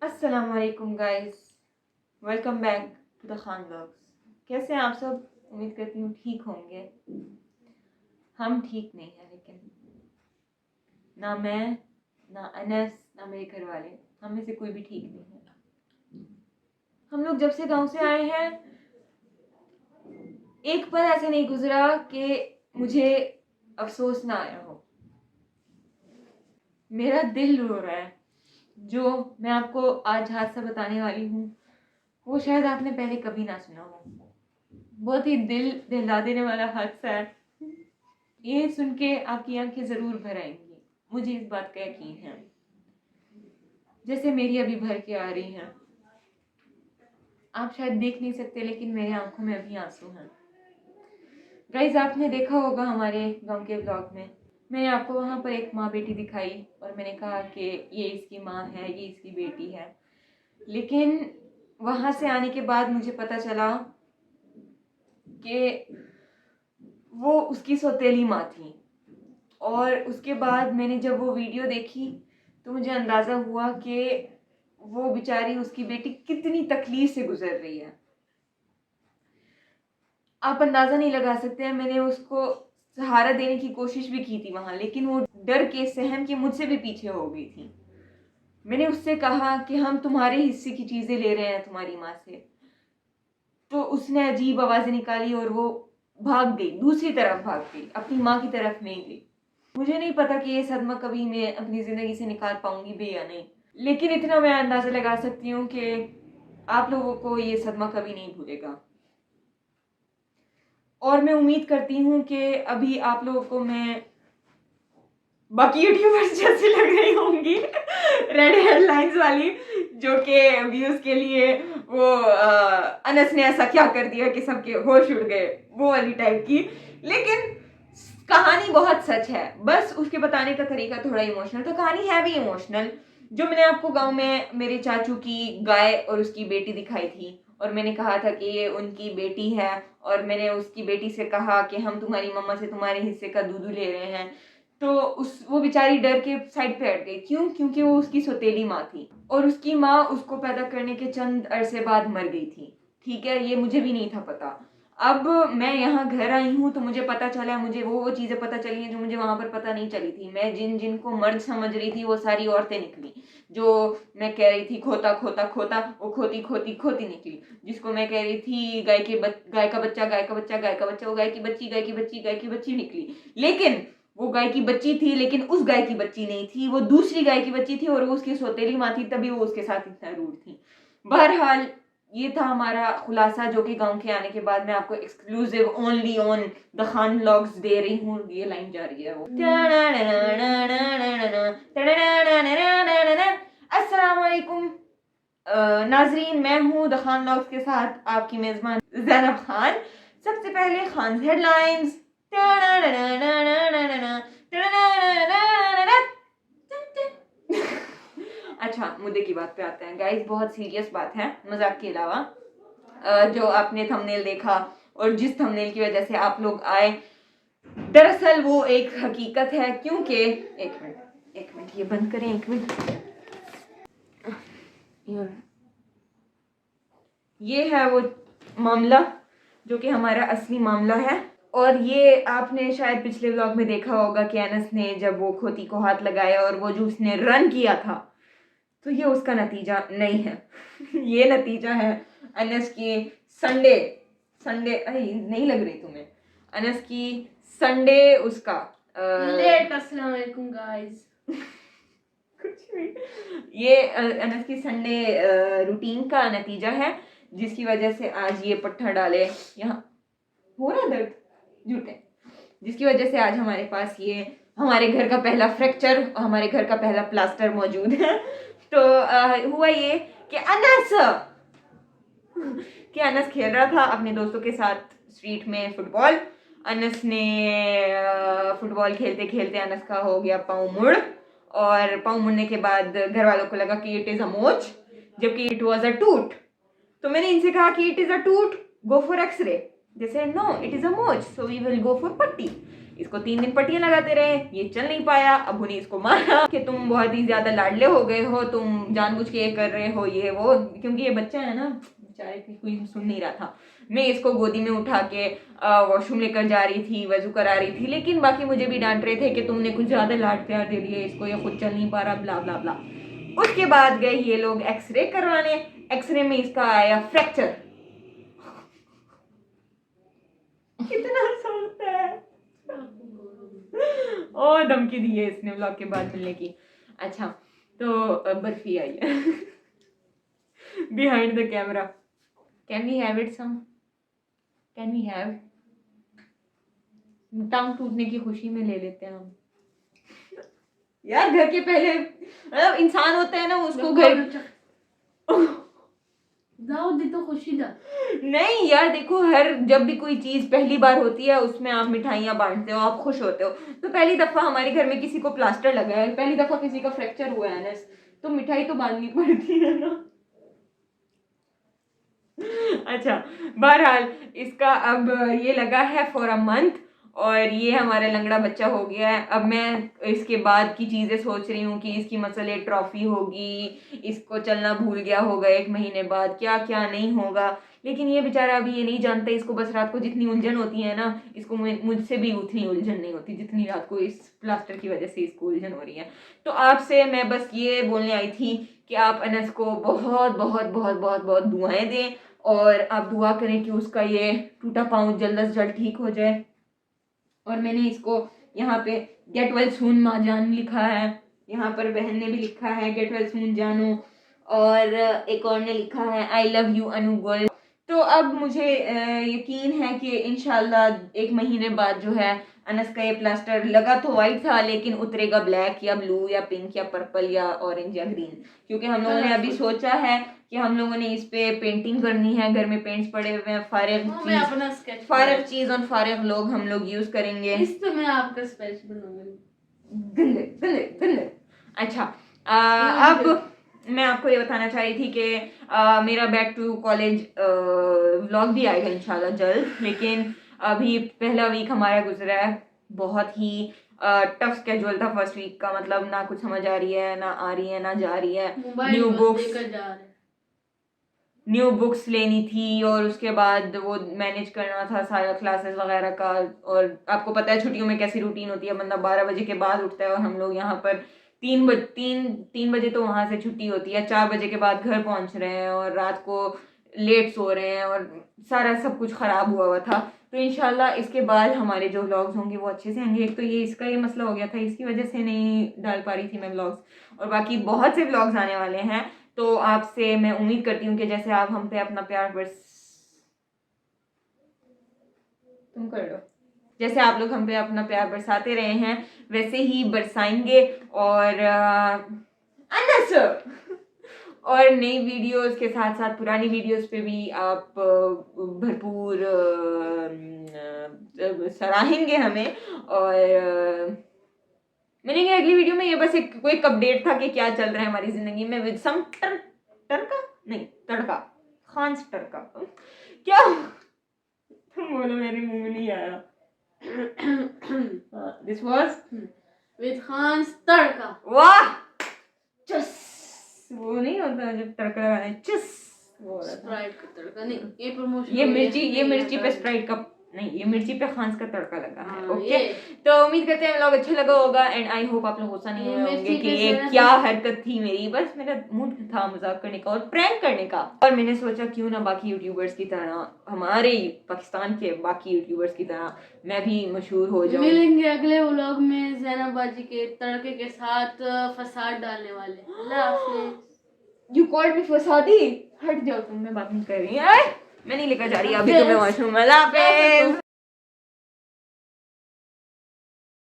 अस्सलाम वालेकुम guys, welcome back to the Khan vlogs. कैसे हैं आप सब? उम्मीद करती हूँ ठीक होंगे। हम ठीक नहीं हैं, लेकिन ना मैं, ना अनस, ना मेरे घर वाले, हम में से कोई भी ठीक नहीं है। हम लोग जब से गांव से आए हैं, एक पल ऐसे नहीं गुजरा कि मुझे अफसोस ना आया हो। मेरा दिल रो रहा है। जो मैं आपको आज हादसा बताने वाली हूँ, वो शायद आपने पहले कभी ना सुना हो। बहुत ही दिल दहला देने वाला हादसा है। ये सुन के आपकी आंखें जरूर भर आएंगी, मुझे इस बात का यकीन है, जैसे मेरी अभी भर के आ रही हैं। आप शायद देख नहीं सकते, लेकिन मेरी आंखों में अभी आंसू हैं। गाइस, आपने देखा होगा हमारे गांव के ब्लॉग में, मैंने आपको वहां पर एक माँ बेटी दिखाई और मैंने कहा कि ये इसकी माँ है, ये इसकी बेटी है। लेकिन वहां से आने के बाद मुझे पता चला कि वो उसकी सौतेली माँ थी। और उसके बाद मैंने जब वो वीडियो देखी तो मुझे अंदाज़ा हुआ कि वो बेचारी, उसकी बेटी कितनी तकलीफ से गुजर रही है। आप अंदाज़ा नहीं लगा सकते हैं। मैंने उसको सहारा देने की कोशिश भी की थी वहाँ, लेकिन वो डर के, सहम के मुझसे भी पीछे हो गई थी। मैंने उससे कहा कि हम तुम्हारे हिस्से की चीज़ें ले रहे हैं तुम्हारी माँ से, तो उसने अजीब आवाज़ें निकाली और वो भाग गई, दूसरी तरफ भाग गई, अपनी माँ की तरफ नहीं गई। मुझे नहीं पता कि ये सदमा कभी मैं अपनी ज़िंदगी से निकाल पाऊंगी भी या नहीं, लेकिन इतना मैं अंदाज़ा लगा सकती हूँ कि आप लोगों को ये सदमा कभी नहीं भूलेगा। और मैं उम्मीद करती हूँ कि अभी आप लोगों को मैं बाकी यूट्यूबर्स जैसी लग रही होंगी, रेड हेडलाइंस वाली, जो कि व्यूज़ के लिए वो अनस ने ऐसा क्या कर दिया कि सबके होश उड़ गए, वो वाली टाइप की। लेकिन कहानी बहुत सच है, बस उसके बताने का तरीका थोड़ा इमोशनल। तो कहानी है भी इमोशनल। जो मैंने आपको गांव में मेरे चाचू की गाय और उसकी बेटी दिखाई थी, और मैंने कहा था कि ये उनकी बेटी है, और मैंने उसकी बेटी से कहा कि हम तुम्हारी मम्मा से तुम्हारे हिस्से का दूध ले रहे हैं, तो वो बेचारी डर के साइड पे हट गई। क्यों? क्योंकि वो उसकी सौतेली माँ थी, और उसकी माँ उसको पैदा करने के चंद अरसे बाद मर गई थी। ठीक है, ये मुझे भी नहीं था पता। अब मैं यहाँ घर आई हूँ तो मुझे पता चला, मुझे वो चीज़ें पता चली हैं जो मुझे वहाँ पर पता नहीं चली थी। मैं जिनको मर्द समझ रही थी वो सारी औरतें निकली। जो मैं कह रही थी खोता खोता खोता, वो खोती खोती खोती निकली। जिसको मैं कह रही थी गाय का बच्चा गाय का बच्चा गाय का बच्चा, वो गाय की बच्ची गाय की बच्ची गाय की बच्ची निकली। लेकिन वो गाय की बच्ची थी, लेकिन उस गाय की बच्ची नहीं थी, वो दूसरी गाय की बच्ची थी, और वो उसकी सौतेली माँ थी, तभी वो उसके साथ इतना रूड थी। बहरहाल, ये था हमारा खुलासा, जो कि गांव के आने के बाद मैं आपको exclusive only on the Khan vlogs दे रही हूँ। ये लाइन जा रही है वो, अस्सलाम वालेकुम नाजरीन, मैं हूँ द खान व्लॉग्स के साथ आपकी मेजबान ज़ैनब खान। सबसे पहले खान हेडलाइंस। अच्छा, मुद्दे की बात पे आते हैं गाइस। बहुत सीरियस बात है मजाक के अलावा। जो आपने थंबनेल देखा और जिस थंबनेल की वजह से आप लोग आए, दरअसल वो एक हकीकत है। क्योंकि एक मिनट ये बंद करें, एक मिनट। ये है वो मामला जो कि हमारा असली मामला है। और ये आपने शायद पिछले व्लॉग में देखा होगा कि अनस ने जब वो खोती को हाथ लगाया और वो जो उसने रन किया था, तो ये उसका नतीजा नहीं है। ये नतीजा है अनस की संडे संडे अरे नहीं लग रही तुम्हें, अनस की संडे उसका लेट। अस्सलाम वालेकुम गाइस। कुछ भी, ये अनस की संडे रूटीन का नतीजा है, जिसकी वजह से आज ये पट्टा डाले यहाँ हो रहा दर्द झूठे, जिसकी वजह से आज हमारे पास ये हमारे घर का पहला फ्रैक्चर, हमारे घर का पहला प्लास्टर मौजूद है। तो हुआ ये कि अनस खेल रहा था अपने दोस्तों के साथ स्ट्रीट में फुटबॉल। अनस ने फुटबॉल खेलते खेलते अनस का हो गया पाँव मुड़, और पाँव मुड़ने के बाद घर वालों को लगा कि इट इज़ अ मोच, जबकि इट वाज अ टूट। तो मैंने इनसे कहा कि इट इज़ अ टूट, go for X-ray. They said no, it is a मोच, so we will go for पट्टी। इसको 3 दिन पट्टियां लगाते रहे, ये चल नहीं पाया। अबू ने इसको मारा कि तुम बहुत ही ज्यादा लाडले हो गए हो, तुम जानबूझ के ये कर रहे हो, ये वो, क्योंकि ये बच्चा है ना बेचारे, कोई सुन नहीं रहा था। मैं इसको गोदी में उठा के वॉशरूम लेकर जा रही थी, वजू करा रही थी, लेकिन बाकी मुझे भी डांट रहे थे कि तुमने कुछ ज्यादा लाड प्यार दे दिए इसको, ये खुद चल नहीं पा रहा, ब्ला ब्ला ब्ला। उसके बाद गए ये लोग एक्सरे करवाने। एक्सरे में इसका आया फ्रैक्चर। कितना सोचता है। ओ धमकी दी है इसने व्लॉग के बाद मिलने की। अच्छा तो बर्फी आई है behind the camera. Can we have it some? Can we have? टांग टूटने की खुशी में ले लेते हैं हम। यार घर के पहले मतलब इंसान होता है ना, उसको घर जाओ दी तो खुशी दा। नहीं यार देखो, हर जब भी कोई चीज पहली बार होती है उसमें आप मिठाइयाँ बांटते हो, आप खुश होते हो। तो पहली दफा हमारे घर में किसी को प्लास्टर लगा है, पहली दफा किसी का फ्रैक्चर हुआ है ना, तो मिठाई तो बांधनी पड़ती है ना। अच्छा बहरहाल इसका अब ये लगा है फॉर अ मंथ, और ये हमारा लंगड़ा बच्चा हो गया है। अब मैं इसके बाद की चीज़ें सोच रही हूँ कि इसकी मसले ट्रॉफी होगी, इसको चलना भूल गया होगा 1 महीने बाद, क्या क्या नहीं होगा। लेकिन ये बेचारा अभी ये नहीं जानता, इसको बस रात को जितनी उलझन होती है ना, इसको मुझसे भी उतनी उलझन नहीं होती जितनी रात को इस प्लास्टर की वजह से इसको उलझन हो रही है। तो आपसे मैं बस ये बोलने आई थी कि आप अनस को बहुत बहुत बहुत बहुत बहुत दुआएं दें, और आप दुआ करें कि उसका ये टूटा पाँव जल्द से जल्द ठीक हो जाए। और मैंने इसको यहाँ पे गेट वेल सून माँ जान लिखा है, यहाँ पर बहन ने भी लिखा है गेट वेल सून जानू, और एक और ने लिखा है आई लव यू अनु गोल। तो अब मुझे यकीन है कि इंशाल्लाह 1 महीने बाद जो है अनस का ये प्लास्टर लगा तो वाइट था, लेकिन उतरेगा ब्लैक या ब्लू या पिंक या पर्पल या ऑरेंज या ग्रीन, क्योंकि हम लोगों ने अभी सोचा है कि हम लोगों ने इस पे पेंटिंग करनी है। घर में पेंट्स पड़े हुए हैं, फारिग चीज और फारिग लोग हम लोग यूज करेंगे। इस पे मैं आपका स्केच बनाऊंगी। गंदे गंदे गंदे। अच्छा अब मैं आपको ये बताना चाह रही थी कि मेरा बैक टू कॉलेज व्लॉग भी आएगा इंशाल्लाह जल्द, लेकिन अभी पहला वीक हमारा गुजरा है, बहुत ही टफ स्केड्यूल था फर्स्ट वीक का। मतलब ना कुछ समझ आ रही है, ना आ रही है, ना जा रही है। न्यू बुक्स लेनी थी, और उसके बाद वो मैनेज करना था सारा क्लासेस वगैरह का। और आपको पता है छुट्टियों में कैसी रूटीन होती है, बंदा 12 बजे के बाद उठता है, और हम लोग यहाँ पर 3 बजे तो वहाँ से छुट्टी होती है, 4 बजे के बाद घर पहुँच रहे हैं, और रात को लेट सो रहे हैं, और सारा सब कुछ ख़राब हुआ था। तो इंशाल्लाह इसके बाद हमारे जो व्लॉग्स होंगे वो अच्छे से होंगे। एक तो ये इसका ये मसला हो गया था, इसकी वजह से नहीं डाल पा रही थी मैं व्लॉग्स, और बाकी बहुत से व्लॉग्स आने वाले हैं। तो आपसे मैं उम्मीद करती हूँ कि जैसे आप हम पे अपना प्यार तुम कर लो, जैसे आप लोग हम पे अपना प्यार बरसाते रहे हैं वैसे ही बरसाएंगे। और और नई वीडियोस के साथ साथ पुरानी वीडियोस पे भी आप भरपूर सराहेंगे हमें। और मिलेंगे अगली वीडियो में। ये बस एक कोई अपडेट था कि क्या चल रहा है हमारी जिंदगी में विद सम तड़का खान्स तड़का। क्या तुम बोलो, मेरे मुंह में नहीं आया। दिस वाज विद खान्स तड़का। वाह चस, वो नहीं होता जब तड़का लगाना है, चस वो स्प्राइट का तड़का नहीं, ये प्रमोशन। ये मिर्ची पे स्प्राइट का नहीं, ये मिर्ची पे खान्स का तड़का लगा है। ओके तो उम्मीद करते हैं व्लॉग अच्छा लगा होगा, एंड आई होप आप लोग गुस्सा नहीं हुए होंगे कि ये क्या हरकत थी मेरी। बस मेरा मूड था मजाक करने का और प्रैंक करने का, और मैंने सोचा क्यों ना बाकी यूट्यूबर्स की तरह, हमारे पाकिस्तान के बाकी यूट्यूबर्स की तरह मैं भी मशहूर हो जाऊं। मिलेंगे अगले व्लॉग में ज़ैनब बाजी के तड़के के साथ फसाद डालने वाले। अल्लाह हाफिज़। यू कॉल्ड मी फसादी, हट जाओ तुम, मैं बात नहीं कर रही। मैं नहीं लेकर जा रही अभी तुम्हें वॉशरूम। अल्लाह हाफिज़।